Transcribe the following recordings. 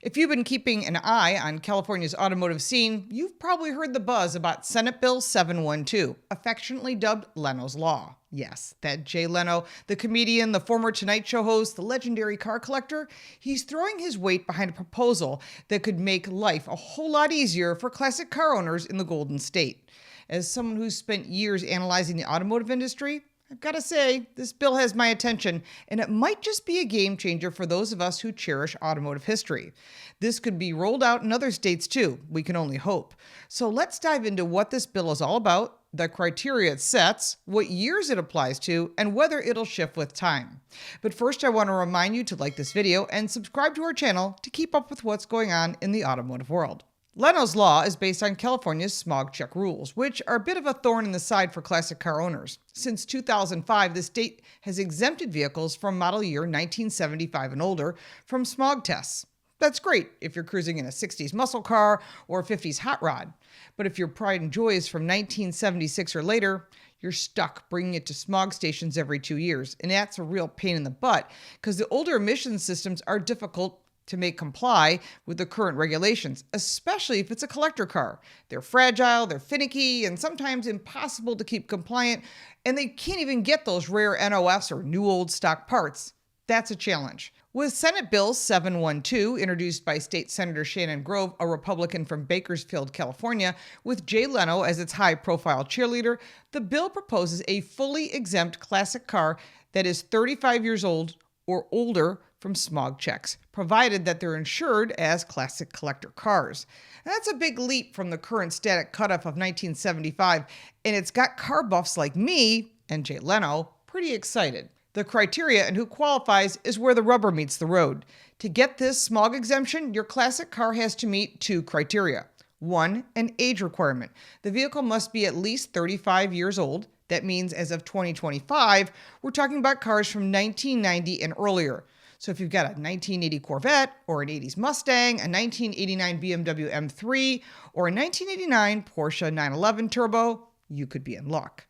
If you've been keeping an eye on California's automotive scene, you've probably heard the buzz about Senate Bill 712, affectionately dubbed Leno's Law. Yes, that Jay Leno, the comedian, the former Tonight Show host, the legendary car collector, he's throwing his weight behind a proposal that could make life a whole lot easier for classic car owners in the Golden State. As someone who's spent years analyzing the automotive industry, I've got to say, this bill has my attention, and it might just be a game changer for those of us who cherish automotive history. This could be rolled out in other states too, we can only hope. So let's dive into what this bill is all about, the criteria it sets, what years it applies to, and whether it'll shift with time. But first, I want to remind you to like this video and subscribe to our channel to keep up with what's going on in the automotive world. Leno's Law is based on California's smog check rules, which are a bit of a thorn in the side for classic car owners. Since 2005, the state has exempted vehicles from model year 1975 and older from smog tests. That's great if you're cruising in a 60s muscle car or a 50s hot rod. But if your pride and joy is from 1976 or later, you're stuck bringing it to smog stations every 2 years. And that's a real pain in the butt because the older emission systems are difficult to make comply with the current regulations, especially if it's a collector car. They're fragile, they're finicky, and sometimes impossible to keep compliant, and they can't even get those rare NOS or new old stock parts. That's a challenge. With Senate Bill 712, introduced by State Senator Shannon Grove, a Republican from Bakersfield, California, with Jay Leno as its high-profile cheerleader, the bill proposes a fully exempt classic car that is 35 years old or older from smog checks, provided that they're insured as classic collector cars. And that's a big leap from the current static cutoff of 1975, and it's got car buffs like me and Jay Leno pretty excited. The criteria and who qualifies is where the rubber meets the road. To get this smog exemption, your classic car has to meet 2 criteria. 1, an age requirement. The vehicle must be at least 35 years old. That means as of 2025, we're talking about cars from 1990 and earlier. So if you've got a 1980 Corvette or an 80s Mustang, a 1989 BMW M3, or a 1989 Porsche 911 Turbo, you could be in luck.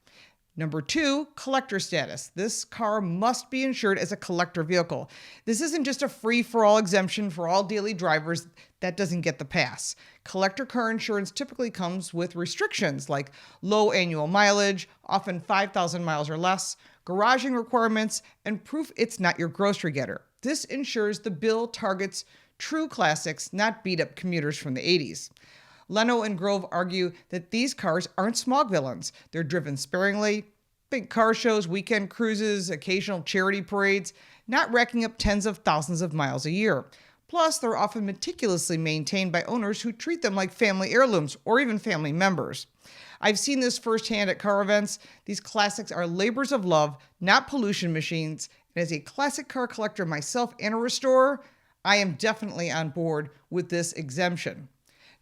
Number 2, collector status. This car must be insured as a collector vehicle. This isn't just a free-for-all exemption for all daily drivers. That doesn't get the pass. Collector car insurance typically comes with restrictions like low annual mileage, often 5,000 miles or less, garaging requirements, and proof it's not your grocery getter. This ensures the bill targets true classics, not beat-up commuters from the 80s. Leno and Grove argue that these cars aren't smog villains. They're driven sparingly, big car shows, weekend cruises, occasional charity parades, not racking up tens of thousands of miles a year. Plus, they're often meticulously maintained by owners who treat them like family heirlooms or even family members. I've seen this firsthand at car events. These classics are labors of love, not pollution machines. And as a classic car collector myself and a restorer, I am definitely on board with this exemption.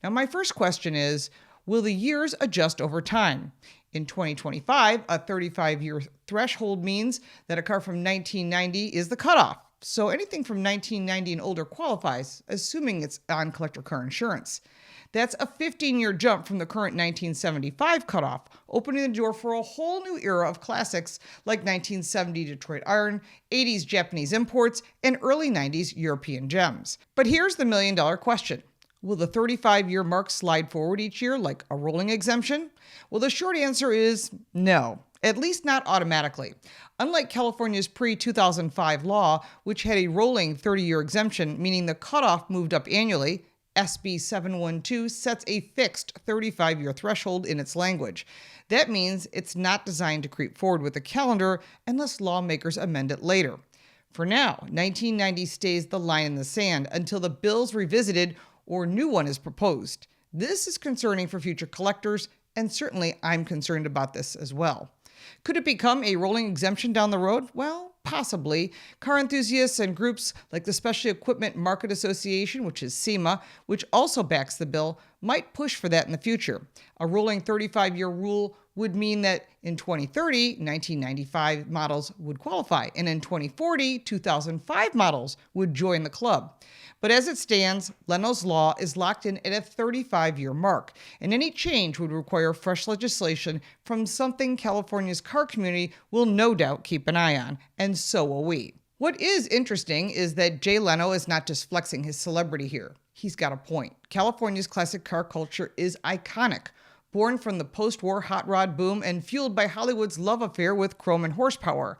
Now, my first question is, will the years adjust over time? In 2025, a 35-year threshold means that a car from 1990 is the cutoff. So anything from 1990 and older qualifies, assuming it's on collector car insurance. That's a 15-year jump from the current 1975 cutoff, opening the door for a whole new era of classics like 1970 Detroit Iron, 80s Japanese imports, and early 90s European gems. But here's the million-dollar question. Will the 35-year mark slide forward each year like a rolling exemption? Well, the short answer is no, at least not automatically. Unlike California's pre-2005 law, which had a rolling 30-year exemption, meaning the cutoff moved up annually, SB 712 sets a fixed 35-year threshold in its language. That means it's not designed to creep forward with the calendar unless lawmakers amend it later. For now, 1990 stays the line in the sand until the bill's revisited or new one is proposed. This is concerning for future collectors, and certainly I'm concerned about this as well. Could it become a rolling exemption down the road? Well, possibly. Car enthusiasts and groups like the Special Equipment Market Association, which is SEMA, which also backs the bill, might push for that in the future. A rolling 35-year rule would mean that in 2030, 1995 models would qualify, and in 2040, 2005 models would join the club. But as it stands, Leno's Law is locked in at a 35-year mark, and any change would require fresh legislation from something California's car community will no doubt keep an eye on, and so will we. What is interesting is that Jay Leno is not just flexing his celebrity here. He's got a point. California's classic car culture is iconic. Born from the post-war hot rod boom and fueled by Hollywood's love affair with chrome and horsepower.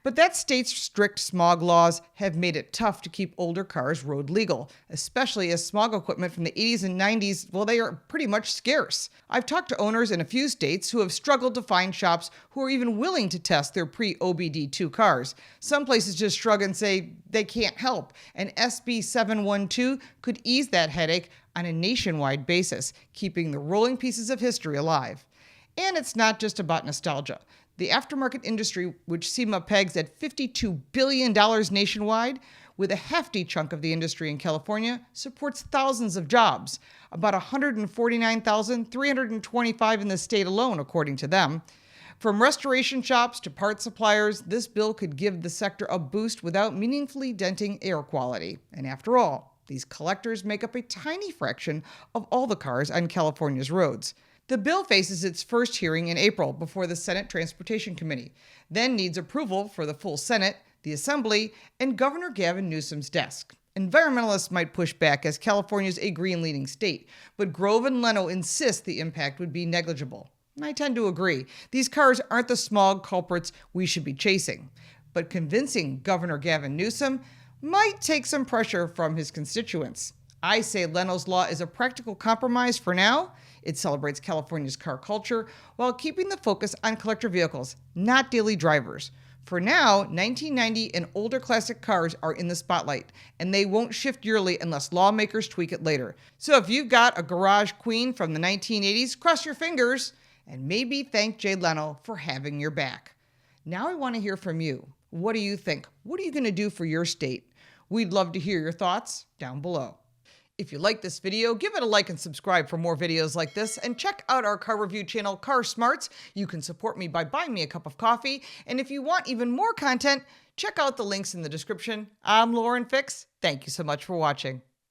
But that state's strict smog laws have made it tough to keep older cars road legal, especially as smog equipment from the 80s and 90s, well, they are pretty much scarce. I've talked to owners in a few states who have struggled to find shops who are even willing to test their pre-OBD2 cars. Some places just shrug and say they can't help, and SB 712 could ease that headache on a nationwide basis, keeping the rolling pieces of history alive. And it's not just about nostalgia. The aftermarket industry, which SEMA pegs at $52 billion nationwide, with a hefty chunk of the industry in California, supports thousands of jobs, about 149,325 in the state alone, according to them. From restoration shops to parts suppliers, this bill could give the sector a boost without meaningfully denting air quality. And after all, these collectors make up a tiny fraction of all the cars on California's roads. The bill faces its first hearing in April before the Senate Transportation Committee, then needs approval for the full Senate, the Assembly, and Governor Gavin Newsom's desk. Environmentalists might push back as California's a green-leading state, but Grove and Leno insist the impact would be negligible. And I tend to agree. These cars aren't the smog culprits we should be chasing. But convincing Governor Gavin Newsom might take some pressure from his constituents. I say Leno's law is a practical compromise for now. It celebrates California's car culture while keeping the focus on collector vehicles, not daily drivers. For now, 1990 and older classic cars are in the spotlight, and they won't shift yearly unless lawmakers tweak it later. So if you've got a garage queen from the 1980s, cross your fingers and maybe thank Jay Leno for having your back. Now I want to hear from you. What do you think? What are you going to do for your state? We'd love to hear your thoughts down below. If you like this video, give it a like and subscribe for more videos like this, and check out our car review channel, Car Smarts. You can support me by buying me a cup of coffee, and if you want even more content, check out the links in the description. I'm Lauren Fix. Thank you so much for watching.